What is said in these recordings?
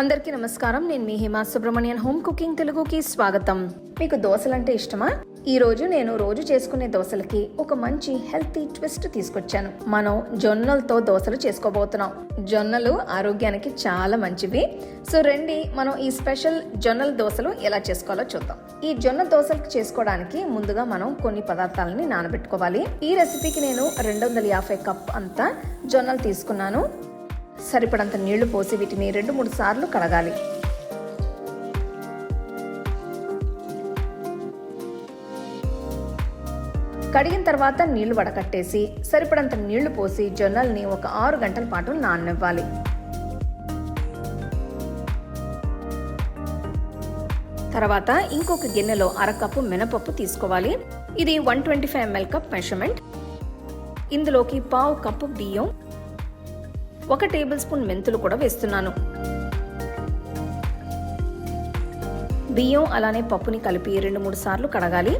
అందరికీ నమస్కారం. నేను మీ హిమా సుబ్రమణియన్ హోమ్ కుకింగ్ తెలుగుకి స్వాగతం. మీకు దోశలంటే ఇష్టమా? ఈ రోజు నేను రోజు చేసుకునే దోశలకి ఒక మంచి హెల్తీ ట్విస్ట్ తీసుకొచ్చాను. మనం జొన్నలతో దోశలు చేసుకోబోతున్నాం. జొన్నలు ఆరోగ్యానికి చాలా మంచివి. సో రండి మనం ఈ స్పెషల్ జొన్నల దోశలు ఎలా చేసుకోవాలో చూద్దాం. ఈ జొన్న దోశలు చేసుకోవడానికి ముందుగా మనం కొన్ని పదార్థాలని నానబెట్టుకోవాలి. ఈ రెసిపీకి నేను 250 కప్ అంతా జొన్నలు తీసుకున్నాను. సరిపడంత నీళ్లు పోసి వీటిని 2-3 సార్లు కడగాలి. కడిగిన తర్వాత నీళ్లు వడకట్టేసి సరిపడంత నీళ్లు పోసి జొన్నల్ని ఒక 6 గంటల పాటు నాననివ్వాలి. తర్వాత ఇంకొక గిన్నెలో 1/2 కప్పు మినపప్పు తీసుకోవాలి. ఇది 125 ml కప్ మెజర్మెంట్. ఇందులోకి 1/2 కప్పు బియ్యం, 1 టేబుల్ స్పూన్ మెంతులు కూడా వేస్తున్నాను. బియ్యం అలానే పప్పుని కలిపి 2-3 సార్లు కడగాలి.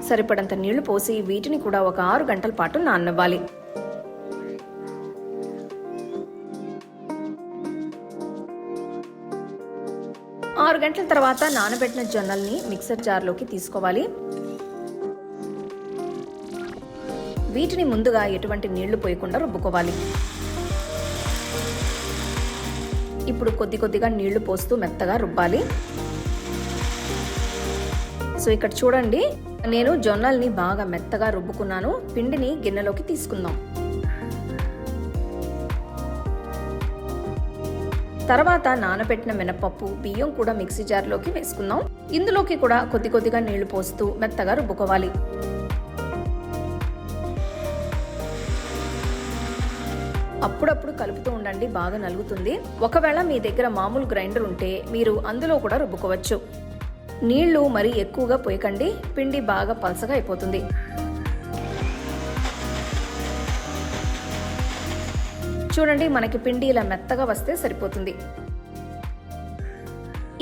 సరిపడంత నీళ్లు పోసి వీటిని కూడా ఒక 6 గంటల పాటు నాననివ్వాలి. ఆరు గంటల తర్వాత నానబెట్టిన జొన్నల్ని మిక్సర్ జార్లోకి తీసుకోవాలి. వీటిని ముందుగా ఎటువంటి నీళ్లు పోయకుండా రుబ్బుకోవాలి. ఇప్పుడు కొద్ది కొద్దిగా నీళ్లు పోస్తూ మెత్తగా రుబ్బాలి. సో ఇక్కడ చూడండి, నేను జొన్నల్ని బాగా మెత్తగా రుబ్బుకున్నాను. పిండిని గిన్నెలోకి తీసుకుందాం. తర్వాత నానబెట్టిన మినపప్పు, బియ్యం కూడా మిక్సీ జార్లోకి వేసుకుందాం. ఇందులోకి కూడా కొద్ది కొద్దిగా నీళ్లు పోస్తూ మెత్తగా రుబ్బుకోవాలి. అప్పుడప్పుడు కలుపుతూ ఉండండి, బాగా నలుగుతుంది. ఒకవేళ మీ దగ్గర మామూలు గ్రైండర్ ఉంటే మీరు అందులో కూడా రుబ్బుకోవచ్చు. నీళ్లు మరీ ఎక్కువగా పోయకండి, పిండి బాగా పలసగా అయిపోతుంది. చూడండి, మనకి పిండి ఇలా మెత్తగా వస్తే సరిపోతుంది.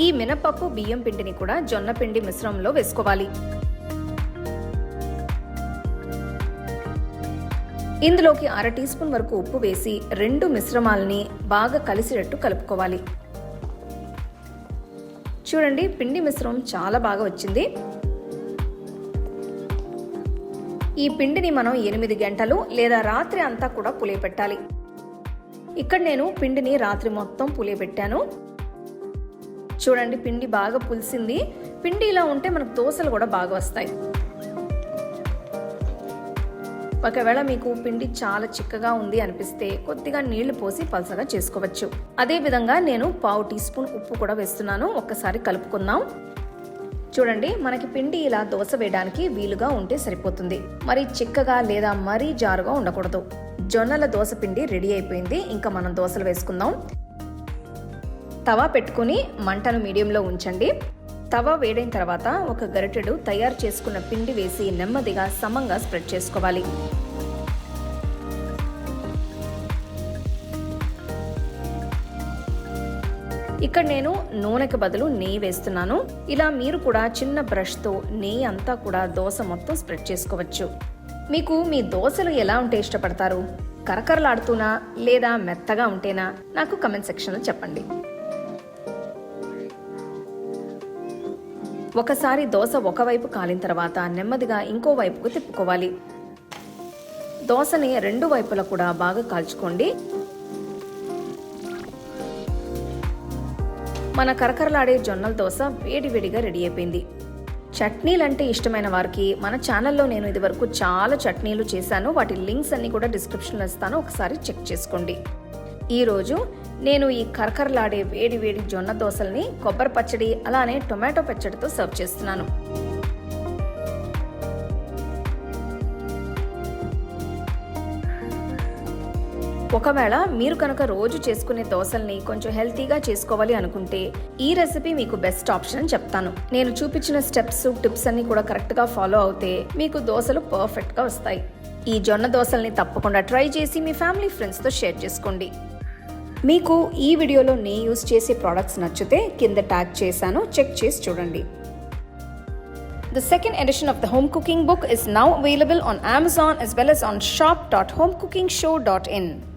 ఈ మినపప్పు బియ్యం పిండిని కూడా జొన్న పిండి మిశ్రమంలో వేసుకోవాలి. ఇందులోకి 1/2 టీ స్పూన్ వరకు ఉప్పు వేసి 2 మిశ్రమాలని బాగా కలిసేటట్టు కలుపుకోవాలి. చూడండి, పిండి మిశ్రమం చాలా బాగా వచ్చింది. ఈ పిండిని మనం 8 గంటలు లేదా రాత్రి అంతా కూడా పులియబెట్టాలి. ఇక్కడ నేను పిండిని రాత్రి మొత్తం పులియబెట్టాను. చూడండి, పిండి బాగా పులిసింది. పిండి ఇలా ఉంటే మనకు దోశలు కూడా బాగా వస్తాయి. ఒకవేళ మీకు పిండి చాలా చిక్కగా ఉంది అనిపిస్తే కొద్దిగా నీళ్లు పోసి పలసగా చేసుకోవచ్చు. అదే విధంగా నేను 1/2 టీ స్పూన్ ఉప్పు కూడా వేస్తున్నాను. ఒక్కసారి కలుపుకుందాం. చూడండి, మనకి పిండి ఇలా దోశ వేయడానికి వీలుగా ఉంటే సరిపోతుంది. మరి చిక్కగా లేదా మరీ జారుగా ఉండకూడదు. జొన్నల దోశ పిండి రెడీ అయిపోయింది. ఇంకా మనం దోశలు వేసుకుందాం. తవా పెట్టుకుని మంటను మీడియంలో ఉంచండి. తవా వేడైన తర్వాత ఒక గరిటెడు తయారు చేసుకున్న పిండి వేసి నెమ్మదిగా సమంగా స్ప్రెడ్ చేసుకోవాలి. ఇక్కడ నేను నూనెకి బదులు నెయ్యి వేస్తున్నాను. ఇలా మీరు కూడా చిన్న బ్రష్తో నెయ్యి అంతా కూడా దోశ మొత్తం స్ప్రెడ్ చేసుకోవచ్చు. మీకు మీ దోశలు ఎలా ఉంటే ఇష్టపడతారు? కరకరలాడుతూనా లేదా మెత్తగా ఉంటేనా? నాకు కమెంట్ సెక్షన్లో చెప్పండి. ఒకసారి దోశ ఒకవైపు కాలిన తర్వాత నెమ్మదిగా ఇంకో వైపుకు తిప్పుకోవాలి. దోశని 2 వైపులా కూడా బాగా కాల్చుకోండి. మన కరకరలాడే జొన్నల దోశ వేడివేడిగా రెడీ అయిపోయింది. చట్నీలు అంటే ఇష్టమైన వారికి మన ఛానల్లో నేను ఇదివరకు చాలా చట్నీలు చేశాను. వాటి లింక్స్ అన్ని కూడా డిస్క్రిప్షన్లో ఇస్తాను, ఒకసారి చెక్ చేసుకోండి. ఈరోజు నేను ఈ కరకరలాడే వేడి వేడి జొన్న దోశల్ని కొబ్బరి పచ్చడి అలానే టొమాటో పచ్చడితో సర్వ్ చేస్తున్నాను. ఒకవేళ మీరు కనుక రోజు చేసుకునే దోశల్ని కొంచెం హెల్తీగా చేసుకోవాలి అనుకుంటే ఈ రెసిపీ మీకు బెస్ట్ ఆప్షన్ అని చెప్తాను. నేను చూపించిన స్టెప్స్, టిప్స్ అన్ని కూడా కరెక్ట్గా ఫాలో అవుతే మీకు దోశలు పర్ఫెక్ట్గా వస్తాయి. ఈ జొన్న దోశల్ని తప్పకుండా ట్రై చేసి మీ ఫ్యామిలీ ఫ్రెండ్స్తో షేర్ చేసుకోండి. మీకు ఈ వీడియోలో నేను యూజ్ చేసే ప్రోడక్ట్స్ నచ్చితే కింద ట్యాగ్ చేశాను, చెక్ చేసి చూడండి. The second edition of the home cooking book is now available on Amazon as well as on shop.homecookingshow.in.